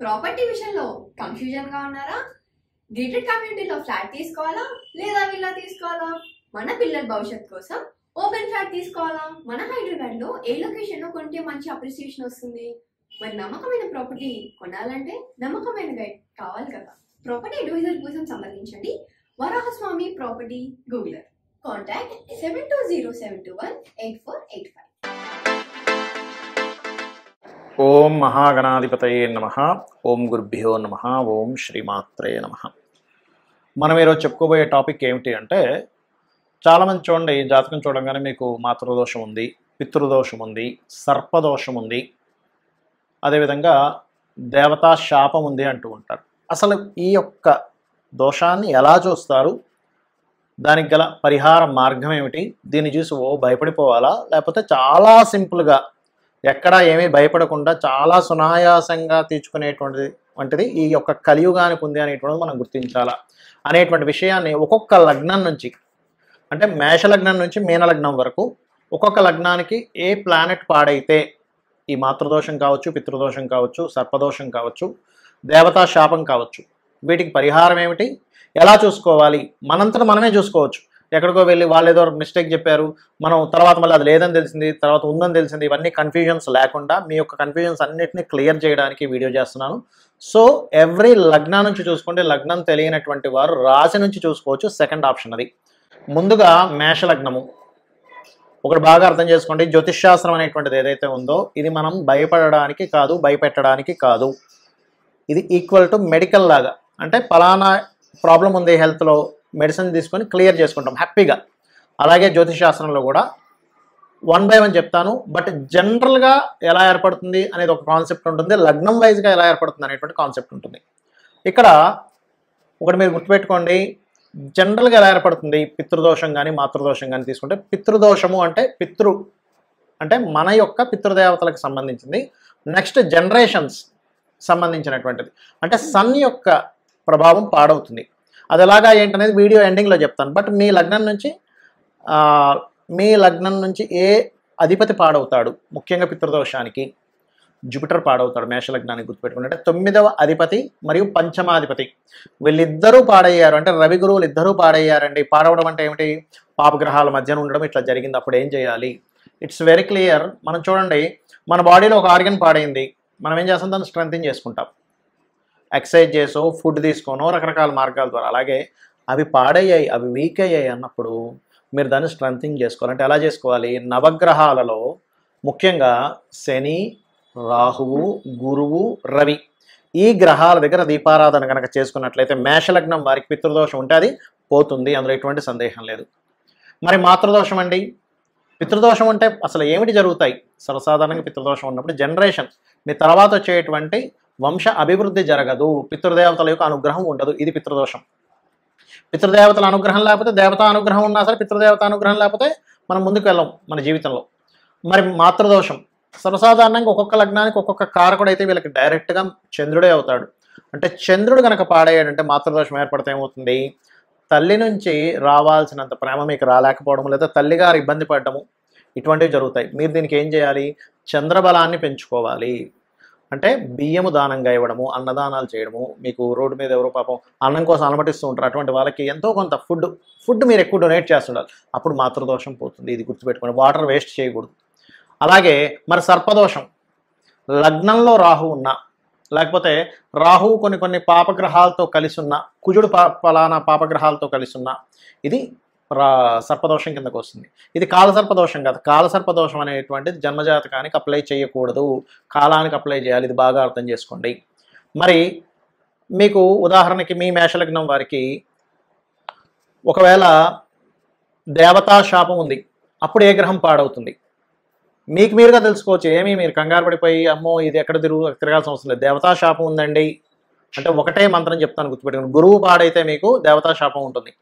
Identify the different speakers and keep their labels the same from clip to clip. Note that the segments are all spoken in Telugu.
Speaker 1: ప్రాపర్టీ విషయంలో కన్ఫ్యూజన్ గా ఉన్నారా? గేటెడ్ కమ్యూనిటీలో ఫ్లాట్ తీసుకోవాలా లేదా విల్లా తీసుకోవాలా? మన పిల్లల భవిష్యత్ కోసం ఓపెన్ ఫ్లాట్ తీసుకోవాలా? మన హైదరాబాద్ లో ఏ లొకేషన్ లో కొంటే మంచి అప్రిసియేషన్ వస్తుంది? మరి నమ్మకమైన ప్రాపర్టీ కొనాలంటే నమ్మకమైన గైడ్ కావాలి కదా. ప్రాపర్టీ అడ్వైజర్ కోసం సంప్రదించండి వరాహస్వామి ప్రాపర్టీ గూగులర్. కాంటాక్ట్ 7207218485.
Speaker 2: ఓం మహాగణాధిపతయే నమః. ఓం గురుభ్యో నమః. ఓం శ్రీమాత్రే నమః. మనం ఈరోజు చెప్పుకోబోయే టాపిక్ ఏమిటి అంటే, చాలామంది చూడండి, జాతకం చూడంగానే మీకు మాతృదోషం ఉంది, పితృదోషం ఉంది, సర్పదోషం ఉంది, అదేవిధంగా దేవతా శాపం ఉంది అంటూ ఉంటారు. అసలు ఈ యొక్క దోషాన్ని ఎలా చూస్తారు, దానికి గల పరిహార మార్గం ఏమిటి, దీన్ని చూసి భయపడిపోవాలా, లేకపోతే చాలా సింపుల్గా ఎక్కడా ఏమీ భయపడకుండా చాలా సునాయాసంగా తీర్చుకునేటువంటిది ఈ యొక్క కలియుగానికి ఉంది అనేటువంటిది మనం గుర్తించాలా అనేటువంటి విషయాన్ని ఒక్కొక్క లగ్నం నుంచి, అంటే మేష లగ్నం నుంచి మీన లగ్నం వరకు ఒక్కొక్క లగ్నానికి ఏ ప్లానెట్ పాడైతే ఈ మాతృదోషం కావచ్చు, పితృదోషం కావచ్చు, సర్పదోషం కావచ్చు, దేవతా శాపం కావచ్చు, వీటికి పరిహారం ఏమిటి, ఎలా చూసుకోవాలి, మనంతట మనమే చూసుకోవచ్చు. ఎక్కడికో వెళ్ళి వాళ్ళు ఏదో మిస్టేక్ చెప్పారు, మనం తర్వాత మళ్ళీ అది లేదని తెలిసింది, తర్వాత ఉందని తెలిసింది, ఇవన్నీ కన్ఫ్యూజన్స్ లేకుండా మీ యొక్క కన్ఫ్యూజన్స్ అన్నిటిని క్లియర్ చేయడానికి వీడియో చేస్తున్నాను. సో ఎవ్రీ లగ్నం నుంచి చూసుకుంటే, లగ్నం తెలియనటువంటి వారు రాశి నుంచి చూసుకోవచ్చు. సెకండ్ ఆప్షన్ అది. ముందుగా మేష లగ్నము ఒకటి బాగా అర్థం చేసుకోండి. జ్యోతిష్శాస్త్రం అనేటువంటిది ఏదైతే ఉందో ఇది మనం భయపడడానికి కాదు, భయపెట్టడానికి కాదు. ఇది ఈక్వల్ టు మెడికల్ లాగా. అంటే పలానా ప్రాబ్లం ఉంది హెల్త్లో, మెడిసిన్ తీసుకొని క్లియర్ చేసుకుంటాం హ్యాపీగా. అలాగే జ్యోతిషశాస్త్రంలో కూడా 1 by 1 చెప్తాను. బట్ జనరల్గా ఎలా ఏర్పడుతుంది అనేది ఒక కాన్సెప్ట్ ఉంటుంది, లగ్నం వైజ్గా ఎలా ఏర్పడుతుంది అనేటువంటి కాన్సెప్ట్ ఉంటుంది. ఇక్కడ ఒకటి మీరు గుర్తుపెట్టుకోండి, జనరల్గా ఎలా ఏర్పడుతుంది, పితృదోషం కానీ మాతృదోషం కానీ తీసుకుంటే, పితృదోషము అంటే అంటే మన యొక్క పితృదేవతలకు సంబంధించింది. నెక్స్ట్ జనరేషన్స్ సంబంధించినటువంటిది, అంటే సన్ యొక్క ప్రభావం పాడవుతుంది. అది ఎలాగా ఏంటనేది వీడియో ఎండింగ్లో చెప్తాను. బట్ మీ లగ్నం నుంచి ఏ అధిపతి పాడవుతాడు, ముఖ్యంగా పితృదోషానికి జూపిటర్ పాడవుతాడు. మేషలగ్నానికి గుర్తుపెట్టుకుంటే 9వ అధిపతి మరియు పంచమాధిపతి వీళ్ళిద్దరూ పాడయ్యారు. అంటే రవి గురువులు ఇద్దరూ పాడయ్యారండి. పాడవడం అంటే ఏమిటి, పాపగ్రహాల మధ్యన ఉండడం, ఇట్లా జరిగింది. అప్పుడు ఏం చేయాలి? It's very clear. మనం చూడండి, మన బాడీలో ఒక ఆర్గన్ పాడైంది, మనం ఏం చేస్తాం, దాన్ని స్ట్రెంథింగ్ చేసుకుంటాం, ఎక్సర్సైజ్ చేసో, ఫుడ్ తీసుకోనో, రకరకాల మార్గాల ద్వారా. అలాగే అవి పాడయ్యాయి, అవి వీక్ అయ్యాయి అన్నప్పుడు మీరు దాన్ని స్ట్రెంథింగ్ చేసుకోవాలంటే ఎలా చేసుకోవాలి? నవగ్రహాలలో ముఖ్యంగా శని, రాహువు, గురువు, రవి ఈ గ్రహాల దగ్గర దీపారాధన కనుక చేసుకున్నట్లయితే మేషలగ్నం వారికి పితృదోషం ఉంటే అది పోతుంది, అందులో ఎటువంటి సందేహం లేదు. మరి మాతృదోషం అండి, పితృదోషం అంటే అసలు ఏమిటి జరుగుతాయి? సర్వసాధారణంగా పితృదోషం ఉన్నప్పుడు జనరేషన్, మీ తర్వాత వచ్చేటువంటి వంశ అభివృద్ధి జరగదు, పితృదేవతల యొక్క అనుగ్రహం ఉండదు. ఇది పితృదోషం. పితృదేవతల అనుగ్రహం లేకపోతే, దేవతా అనుగ్రహం ఉన్నా సరే పితృదేవత అనుగ్రహం లేకపోతే మనం ముందుకు వెళ్ళాం మన జీవితంలో. మరి మాతృదోషం సర్వసాధారణంగా ఒక్కొక్క లగ్నానికి ఒక్కొక్క కారకుడు అయితే వీళ్ళకి డైరెక్ట్గా చంద్రుడే అవుతాడు. అంటే చంద్రుడు కనుక పాడయ్యాడంటే మాతృదోషం ఏర్పడితే ఏమవుతుంది, తల్లి నుంచి రావాల్సినంత ప్రేమ మీకు రాలేకపోవడం, లేదా తల్లిగారు ఇబ్బంది పడడము, ఇటువంటివి జరుగుతాయి. మీరు దీనికి ఏం చేయాలి? చంద్రబలాన్ని పెంచుకోవాలి. అంటే బియ్యము దానంగా ఇవ్వడము, అన్నదానాలు చేయడము. మీకు రోడ్డు మీద ఎవరో పాపం అన్నం కోసం అలమటిస్తూ ఉంటారు, అటువంటి వాళ్ళకి ఎంతో కొంత ఫుడ్ మీరు ఎక్కువ డొనేట్ చేస్తుండాలి. అప్పుడు మాతృదోషం పోతుంది. ఇది గుర్తుపెట్టుకోండి, వాటర్ వేస్ట్ చేయకూడదు. అలాగే మరి సర్పదోషం, లగ్నంలో రాహు ఉన్నా, లేకపోతే రాహువు కొన్ని పాపగ్రహాలతో కలిసి ఉన్న, కుజుడు పలానా పాపగ్రహాలతో కలిసి ఉన్న, ఇది సర్పదోషం కిందకు వస్తుంది. ఇది కాలసర్పదోషం కాదు. కాలసర్పదోషం అనేటువంటిది జన్మజాతకానికి అప్లై చేయకూడదు, కాలానికి అప్లై చేయాలి. ఇది బాగా అర్థం చేసుకోండి. మరి మీకు ఉదాహరణకి మీ మేషలగ్నం వారికి ఒకవేళ దేవతా శాపం ఉంది, అప్పుడు ఏ గ్రహం పాడవుతుంది మీకు మీరుగా తెలుసుకోవచ్చు. ఏమీ మీరు కంగారు పడిపోయి అమ్మో ఇది ఎక్కడ తిరగాల్సిన అవసరం లేదు. దేవతా శాపం ఉందండి అంటే ఒకటే మంత్రం చెప్తాను, గుర్తుపెట్టుకోండి. గురువు పాడైతే మీకు దేవతా శాపం ఉంటుంది.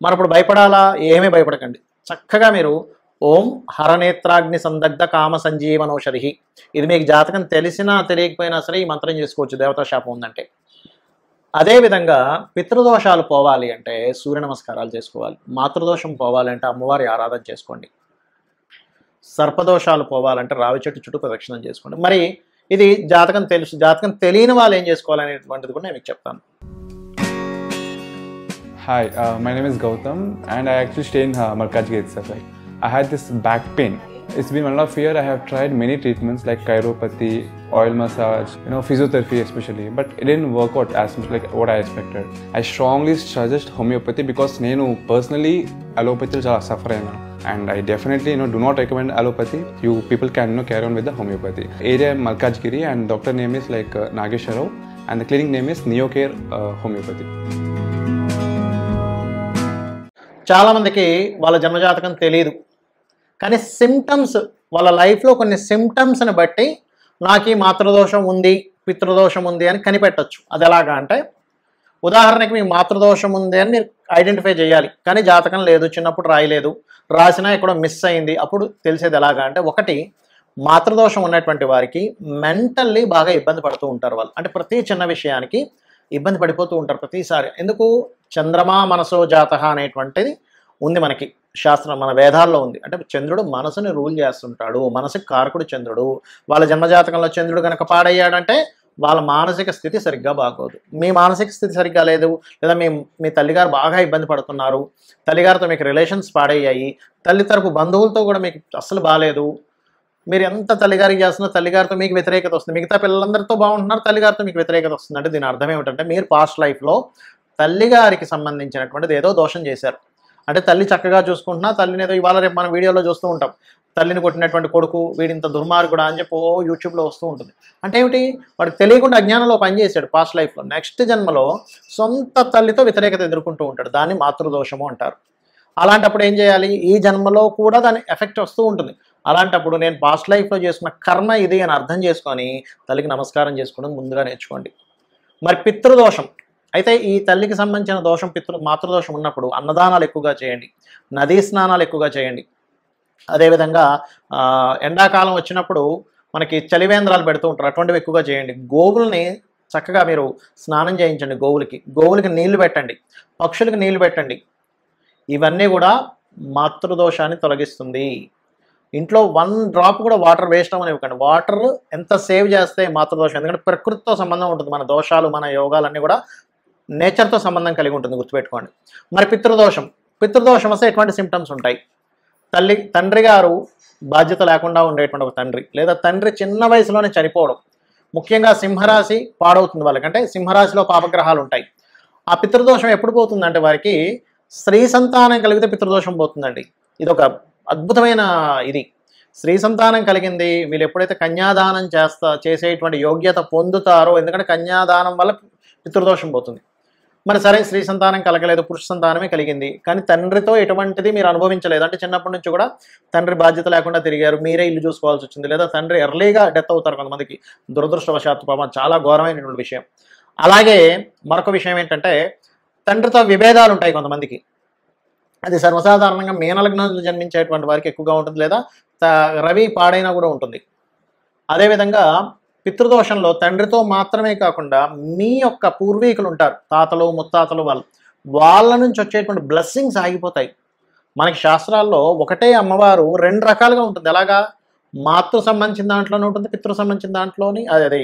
Speaker 2: మరి అప్పుడు భయపడాలా? ఏమీ భయపడకండి. చక్కగా మీరు ఓం హరనేత్రాగ్ని సందగ్ధ కామ సంజీవనౌషధి, ఇది మీకు జాతకం తెలిసినా తెలియకపోయినా సరే ఈ మంత్రం చేసుకోవచ్చు దేవతా శాపం ఉందంటే. అదేవిధంగా పితృదోషాలు పోవాలి అంటే సూర్య నమస్కారాలు చేసుకోవాలి. మాతృదోషం పోవాలంటే అమ్మవారి ఆరాధన చేసుకోండి. సర్పదోషాలు పోవాలంటే రావి చెట్టు చుట్టూ ప్రదక్షిణం చేసుకోండి. మరి ఇది జాతకం తెలుసు, జాతకం తెలియని వాళ్ళు ఏం చేసుకోవాలనేటువంటిది కూడా నేను మీకు చెప్తాను.
Speaker 3: Hi, my name is Gautam and I actually stay in Markajgiri itself. Like, I had this back pain. It's been 1.5 years. I have tried many treatments like chiropathy, oil massage, physiotherapy especially, but it didn't work out as much like what I expected. I strongly suggest homeopathy because నేను personally allopathy చాలా suffer అయినా, and I definitely do not recommend allopathy. You people can carry on with the homeopathy. Area Malkajgiri and doctor name is like Nageswar Rao and the clinic name is Neocare Homeopathy.
Speaker 2: చాలామందికి వాళ్ళ జన్మజాతకం తెలియదు, కానీ సిమ్టమ్స్ వాళ్ళ లైఫ్లో కొన్ని సిమ్టమ్స్ని బట్టి నాకు ఈ మాతృదోషం ఉంది, పితృదోషం ఉంది అని కనిపెట్టచ్చు. అది ఎలాగా అంటే, ఉదాహరణకి మీకు మాతృదోషం ఉంది అని మీరు ఐడెంటిఫై చేయాలి, కానీ జాతకం లేదు, చిన్నప్పుడు రాయలేదు, రాసినా ఎక్కడో మిస్ అయింది. అప్పుడు తెలిసేది ఎలాగా అంటే, ఒకటి మాతృదోషం ఉన్నటువంటి వారికి మెంటల్లీ బాగా ఇబ్బంది పడుతూ ఉంటారు వాళ్ళు. అంటే ప్రతి చిన్న విషయానికి ఇబ్బంది పడిపోతూ ఉంటారు ప్రతిసారి. ఎందుకు? చంద్రమా మనసో జాతః అనేటువంటిది ఉంది మనకి శాస్త్రం, మన వేదాల్లో ఉంది. అంటే చంద్రుడు మనసుని రూల్ చేస్తుంటాడు, మనసుకి కారకుడు చంద్రుడు. వాళ్ళ జన్మజాతకంలో చంద్రుడు కనుక పాడయ్యాడంటే వాళ్ళ మానసిక స్థితి సరిగ్గా బాగోదు. మీ మానసిక స్థితి సరిగ్గా లేదు, లేదా మీ తల్లిగారు బాగా ఇబ్బంది పడుతున్నారు, తల్లిగారితో మీకు రిలేషన్స్ పాడయ్యాయి, తల్లి తరపు బంధువులతో కూడా మీకు అస్సలు బాగాలేదు, మీరు ఎంత తల్లిగారికి చేస్తున్నా తల్లిగారితో మీకు వ్యతిరేకత వస్తుంది, మిగతా పిల్లలందరితో బాగుంటున్నారు, తల్లిగారితో మీకు వ్యతిరేకత వస్తుంది. అంటే దీని అర్థం ఏమిటంటే, మీరు పాస్ట్ లైఫ్లో తల్లిగారికి సంబంధించినటువంటిది ఏదో దోషం చేశారు. అంటే తల్లి చక్కగా చూసుకుంటున్నా, తల్లిని ఏదో ఇవాళ రేపు మనం వీడియోలో చూస్తూ ఉంటాం, తల్లిని కొట్టినటువంటి కొడుకు వీడింత దుర్మార్గుడా అని చెప్పి యూట్యూబ్లో వస్తూ ఉంటుంది. అంటే ఏమిటి? వాడికి తెలియకుండా అజ్ఞానంలో పనిచేశాడు పాస్ట్ లైఫ్లో. నెక్స్ట్ జన్మలో సొంత తల్లితో వ్యతిరేకత ఎదుర్కొంటూ ఉంటాడు. దాన్ని మాతృదోషము అంటారు. అలాంటప్పుడు ఏం చేయాలి? ఈ జన్మలో కూడా దాని ఎఫెక్ట్ వస్తూ ఉంటుంది. అలాంటప్పుడు నేను పాస్ట్ లైఫ్లో చేసుకున్న కర్మ ఇది అని అర్థం చేసుకొని తల్లికి నమస్కారం చేసుకోవడం ముందుగా నేర్చుకోండి. మరి పితృదోషం అయితే, ఈ తల్లికి సంబంధించిన దోషం మాతృదోషం ఉన్నప్పుడు అన్నదానాలు ఎక్కువగా చేయండి, నదీ స్నానాలు ఎక్కువగా చేయండి. అదేవిధంగా ఎండాకాలం వచ్చినప్పుడు మనకి చలివేంద్రాలు పెడుతూ ఉంటారు, అటువంటివి ఎక్కువగా చేయండి. గోవుల్ని చక్కగా మీరు స్నానం చేయించండి, గోవులకి నీళ్లు పెట్టండి, పక్షులకి నీళ్లు పెట్టండి. ఇవన్నీ కూడా మాతృదోషాన్ని తొలగిస్తుంది. ఇంట్లో 1 డ్రాప్ కూడా వాటర్ వేస్ట్ అవ్వనివ్వకండి. వాటర్ ఎంత సేవ్ చేస్తే మాతృదోషం, ఎందుకంటే ప్రకృతితో సంబంధం ఉంటుంది. మన దోషాలు, మన యోగాలన్నీ కూడా నేచర్తో సంబంధం కలిగి ఉంటుంది, గుర్తుపెట్టుకోండి. మరి పితృదోషం వస్తే ఎటువంటి సిమ్టమ్స్ ఉంటాయి? తండ్రి గారు బాధ్యత లేకుండా ఉండేటువంటి ఒక తండ్రి, లేదా తండ్రి చిన్న వయసులోనే చనిపోవడం, ముఖ్యంగా సింహరాశి పాడవుతుంది వాళ్ళకంటే సింహరాశిలో పాపగ్రహాలు ఉంటాయి. ఆ పితృదోషం ఎప్పుడు పోతుందంటే, వారికి స్త్రీ సంతానం కలిగితే పితృదోషం పోతుందండి. ఇది ఒక అద్భుతమైన ఇది. స్త్రీ సంతానం కలిగింది, వీళ్ళు ఎప్పుడైతే కన్యాదానం చేసేటువంటి యోగ్యత పొందుతారో, ఎందుకంటే కన్యాదానం వల్ల పితృదోషం పోతుంది. మరి సరే, స్త్రీ సంతానం కలగలేదు, పురుష సంతానమే కలిగింది, కానీ తండ్రితో ఎటువంటిది మీరు అనుభవించలేదు. అంటే చిన్నప్పటి నుంచి కూడా తండ్రి బాధ్యత లేకుండా తిరిగారు, మీరే ఇల్లు చూసుకోవాల్సి వచ్చింది, లేదా తండ్రి ఎర్లీగా డెత్ అవుతారు కొంతమందికి, దురదృష్టవశాత్తు. పాపం చాలా ఘోరమైనటువంటి విషయం. అలాగే మరొక విషయం ఏంటంటే, తండ్రితో విభేదాలు ఉంటాయి కొంతమందికి. అది సర్వసాధారణంగా మీనలగ్నంలో జన్మించేటువంటి వారికి ఎక్కువగా ఉంటుంది, లేదా రవి పాడైనా కూడా ఉంటుంది. అదేవిధంగా పితృదోషంలో తండ్రితో మాత్రమే కాకుండా మీ యొక్క పూర్వీకులు ఉంటారు, తాతలు ముత్తాతలు, వాళ్ళ నుంచి వచ్చేటువంటి బ్లెస్సింగ్స్ ఆగిపోతాయి. మనకి శాస్త్రాల్లో ఒకటే అమ్మవారు 2 రకాలుగా ఉంటుంది. ఎలాగా? మాతృ సంబంధించిన దాంట్లోనే ఉంటుంది, పితృ సంబంధించిన దాంట్లోని. అది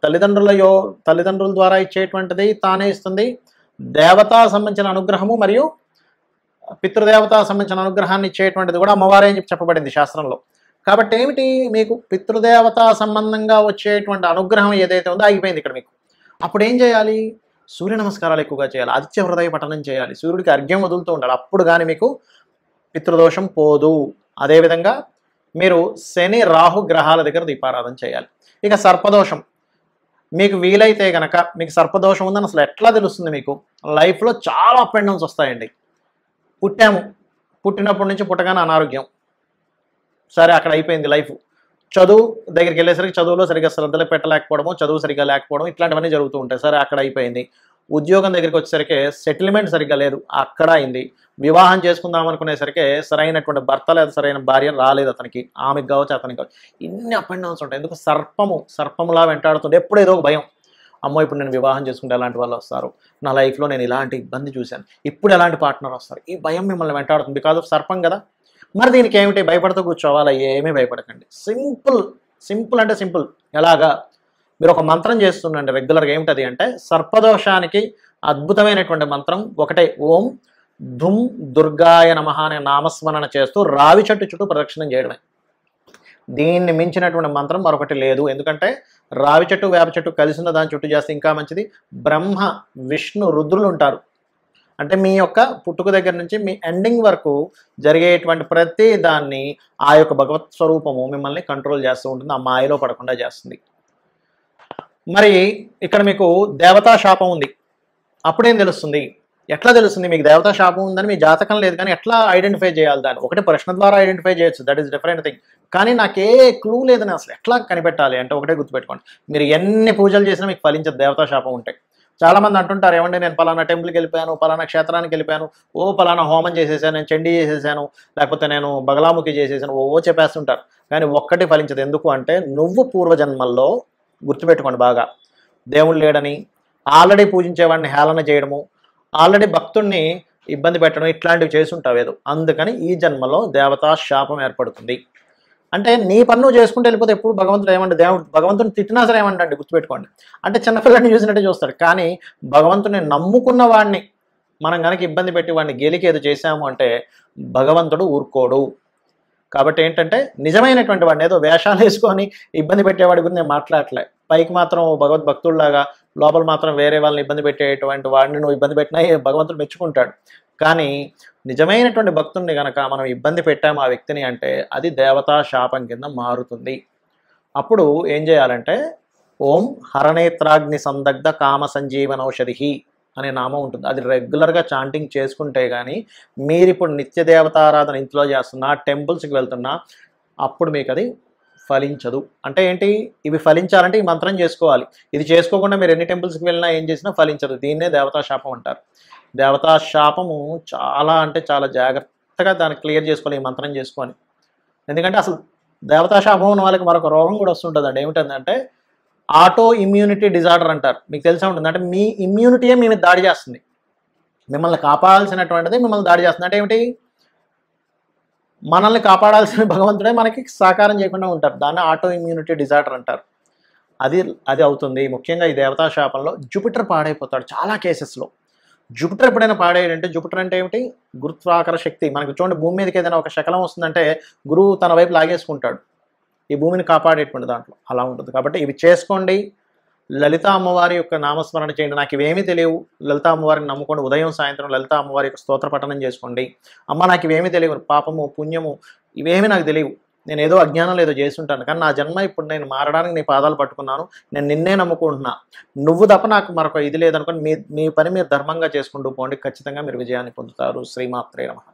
Speaker 2: తల్లిదండ్రుల ద్వారా ఇచ్చేటువంటిది తానే ఇస్తుంది. దేవతా సంబంధించిన అనుగ్రహము మరియు పితృదేవత సంబంధించిన అనుగ్రహాన్ని ఇచ్చేటువంటిది కూడా అమ్మవారే అని చెప్పబడింది శాస్త్రంలో. కాబట్టి ఏమిటి? మీకు పితృదేవత సంబంధంగా వచ్చేటువంటి అనుగ్రహం ఏదైతే ఉందో ఆగిపోయింది ఇక్కడ మీకు. అప్పుడు ఏం చేయాలి? సూర్య నమస్కారాలు ఎక్కువగా చేయాలి, ఆదిత్య హృదయ పఠనం చేయాలి, సూర్యుడికి అర్ఘ్యం వదులుతూ ఉండాలి. అప్పుడు కానీ మీకు పితృదోషం పోదు. అదేవిధంగా మీరు శని రాహు గ్రహాల దగ్గర దీపారాధన చేయాలి. ఇక సర్పదోషం మీకు వీలైతే కనుక, మీకు సర్పదోషం ఉందని అసలు ఎట్లా తెలుస్తుంది? మీకు లైఫ్లో చాలా అప్ అండ్ డౌన్స్ వస్తాయండి. పుట్టినప్పటి నుంచి పుట్టగానే అనారోగ్యం, సరే అక్కడ అయిపోయింది లైఫ్. చదువు దగ్గరికి వెళ్ళేసరికి చదువులో సరిగ్గా శ్రద్ధలు పెట్టలేకపోవడము, చదువు సరిగ్గా లేకపోవడం, ఇట్లాంటివన్నీ జరుగుతూ ఉంటాయి. సరే అక్కడ అయిపోయింది. ఉద్యోగం దగ్గరికి వచ్చేసరికి సెటిల్మెంట్ సరిగ్గా లేదు, అక్కడ అయింది. వివాహం చేసుకుందాం అనుకునేసరికి సరైనటువంటి భర్త లేదా సరైన భార్య రాలేదు అతనికి, ఆమెకు కావచ్చు అతనికి కావచ్చు. ఇన్ని అప్ అండ్ డౌన్స్ ఉంటాయి. ఎందుకు? సర్పములా వెంటాడుతుంది. ఎప్పుడు ఏదో ఒక భయం, అమ్మో ఇప్పుడు నేను వివాహం చేసుకుంటే ఎలాంటి వాళ్ళు వస్తారు, నా లైఫ్లో నేను ఇలాంటి ఇబ్బంది చూశాను, ఇప్పుడు ఎలాంటి పార్ట్నర్ వస్తారు, ఈ భయం మిమ్మల్ని వెంటాడుతుంది. బికాజ్ ఆఫ్ సర్పం కదా. మరి దీనికి ఏమిటి? భయపడుతూ కూర్చోవాలా? ఏమీ భయపడకండి. సింపుల్ సింపుల్ అంటే సింపుల్. ఎలాగా? మీరు ఒక మంత్రం చేస్తుండండి రెగ్యులర్గా. ఏమిటది అంటే సర్పదోషానికి అద్భుతమైనటువంటి మంత్రం ఒకటే. ఓం ధుం దుర్గాయ నమః అనే నామస్మరణ చేస్తూ రావి చెట్టు చుట్టూ ప్రదక్షిణం చేయడమే. దీన్ని మించినటువంటి మంత్రం మరొకటి లేదు. ఎందుకంటే రావి చెట్టు వేప చెట్టు కలిసిన దాని చుట్టూ చేస్తే ఇంకా మంచిది. బ్రహ్మ విష్ణు రుద్రులు ఉంటారు. అంటే మీ యొక్క పుట్టుక దగ్గర నుంచి మీ ఎండింగ్ వరకు జరిగేటువంటి ప్రతి దాన్ని ఆ యొక్క భగవత్ స్వరూపము మిమ్మల్ని కంట్రోల్ చేస్తూ ఉంటుంది, ఆ మాయలో పడకుండా చేస్తుంది. మరి ఇక్కడ మీకు దేవతా శాపం ఉంది. అప్పుడేం తెలుస్తుంది? ఎట్లా తెలుస్తుంది మీకు దేవతా శాపం ఉందని? మీ జాతకం లేదు కానీ ఎట్లా ఐడెంటిఫై చేయాలి దాన్ని? ఒకటి ప్రశ్న ద్వారా ఐడెంటిఫై చేయొచ్చు, దట్ ఈస్ డిఫరెంట్ థింగ్. కానీ నాకే క్లూ లేదని అసలు ఎట్లా కనిపెట్టాలి అంటే ఒకటే గుర్తుపెట్టుకోండి, మీరు ఎన్ని పూజలు చేసినా మీకు ఫలించదు దేవతా శాపం ఉంటే. చాలామంది అంటుంటారు, ఏమంటే నేను పలానా టెంపుల్కి వెళ్ళిపోయాను, పలానా క్షేత్రానికి వెళ్ళిపోయాను, పలానా హోమం చేసేసాను, నేను చండీ చేసేసాను, లేకపోతే నేను బగలాముఖి చేసేసాను, చెప్పేస్తుంటారు. కానీ ఒక్కటి ఫలించదు. ఎందుకు అంటే నువ్వు పూర్వజన్మల్లో, గుర్తుపెట్టుకోండి బాగా, దేవుడు లేడని, ఆల్రెడీ పూజించేవాడిని హేళన చేయడము, ఆల్రెడీ భక్తుడిని ఇబ్బంది పెట్టడం, ఇట్లాంటివి చేసుంటావు ఏదో. అందుకని ఈ జన్మలో దేవతా శాపం ఏర్పడుతుంది. అంటే నీ పన్ను చేసుకుంటూ వెళ్ళిపోతే ఎప్పుడు భగవంతుడు ఏమంటే భగవంతుని తిట్టినా సరే ఏమంటే గుర్తుపెట్టుకోండి, అంటే చిన్నపిల్లని చూసినట్టే చూస్తాడు. కానీ భగవంతుని నమ్ముకున్న వాడిని మనం కనుక ఇబ్బంది పెట్టి వాడిని గెలికి ఏదో చేశాము అంటే భగవంతుడు ఊరుకోడు. కాబట్టి ఏంటంటే నిజమైనటువంటి వాడిని ఏదో వేషాలు వేసుకొని ఇబ్బంది పెట్టేవాడి గురించి నేను మాట్లాడలే. పైకి మాత్రం భగవద్భక్తుల్లాగా లోపల మాత్రం వేరే వాళ్ళని ఇబ్బంది పెట్టేటువంటి వాడిని నువ్వు ఇబ్బంది పెట్టినా భగవంతుడు మెచ్చుకుంటాడు. కానీ నిజమైనటువంటి భక్తుడిని కనుక మనం ఇబ్బంది పెట్టాము ఆ వ్యక్తిని అంటే అది దేవతా శాపం కింద మారుతుంది. అప్పుడు ఏం చేయాలంటే ఓం హరనేత్రాగ్ని సందగ్ధ కామ సంజీవనౌషధి అనే నామం ఉంటుంది. అది రెగ్యులర్గా చాంటింగ్ చేసుకుంటే కానీ మీరు ఇప్పుడు నిత్య దేవతారాధన ఇంట్లో చేస్తున్నా, టెంపుల్స్కి వెళ్తున్నా, అప్పుడు మీకు అది ఫలించదు. అంటే ఏంటి? ఇవి ఫలించాలంటే ఈ మంత్రం చేసుకోవాలి. ఇది చేసుకోకుండా మీరు ఎన్ని టెంపుల్స్కి వెళ్ళినా ఏం చేసినా ఫలించదు. దీన్నే దేవతా శాపం అంటారు. దేవతా శాపము చాలా అంటే చాలా జాగ్రత్తగా దాన్ని క్లియర్ చేసుకోవాలి ఈ మంత్రం చేసుకొని. ఎందుకంటే అసలు దేవతా శాపం ఉన్న వాళ్ళకి మరొక రోగం కూడా వస్తుంటుందండి. ఏమిటంటే ఆటో ఇమ్యూనిటీ డిజార్డర్ అంటారు. మీకు తెలిసే ఉంటుంది. అంటే మీ ఇమ్యూనిటీయే మీ మీద దాడి చేస్తుంది. మిమ్మల్ని కాపాడాల్సినటువంటిది మిమ్మల్ని దాడి చేస్తుంది. అంటే ఏమిటి? మనల్ని కాపాడాల్సిన భగవంతుడే మనకి సహకారం చేయకుండా ఉంటారు. దాన్ని ఆటో ఇమ్యూనిటీ డిజార్డర్ అంటారు. అది అవుతుంది. ముఖ్యంగా ఈ దేవతా శాపంలో జూపిటర్ పాడైపోతాడు చాలా కేసెస్లో. జూపిటర్ ఎప్పుడైనా పాడేయంటే, జూపిటర్ అంటే ఏమిటి? గురుత్వాకర శక్తి. మనకి చూడండి, భూమి మీదకి ఏదైనా ఒక శకలం వస్తుందంటే గురువు తన వైపు లాగేసుకుంటాడు ఈ భూమిని కాపాడేటువంటి దాంట్లో. అలా ఉంటుంది. కాబట్టి ఇవి చేసుకోండి. లలితా అమ్మవారి యొక్క నామస్మరణ చేయండి. నాకు ఇవేమీ తెలియవు, లలితా అమ్మవారిని నమ్ముకోండి. ఉదయం సాయంత్రం లలితా అమ్మవారి యొక్క స్తోత్ర పఠనం చేసుకోండి. అమ్మ నాకు ఇవేమీ తెలియవు, పాపము పుణ్యము ఇవేమీ నాకు తెలియవు, నేను ఏదో అజ్ఞానంలో ఏదో చేస్తుంటాను, కానీ నా జన్మ ఇప్పుడు నేను మారడానికి నీ పాదాలు పట్టుకున్నాను, నేను నిన్నే నమ్ముకుంటున్నా, నువ్వు తప్ప నాకు మరొక ఇది లేదనుకోని మీ పని మీరు ధర్మంగా చేసుకుంటూ పోండి. ఖచ్చితంగా మీరు విజయాన్ని పొందుతారు. శ్రీమాత్రే నమః.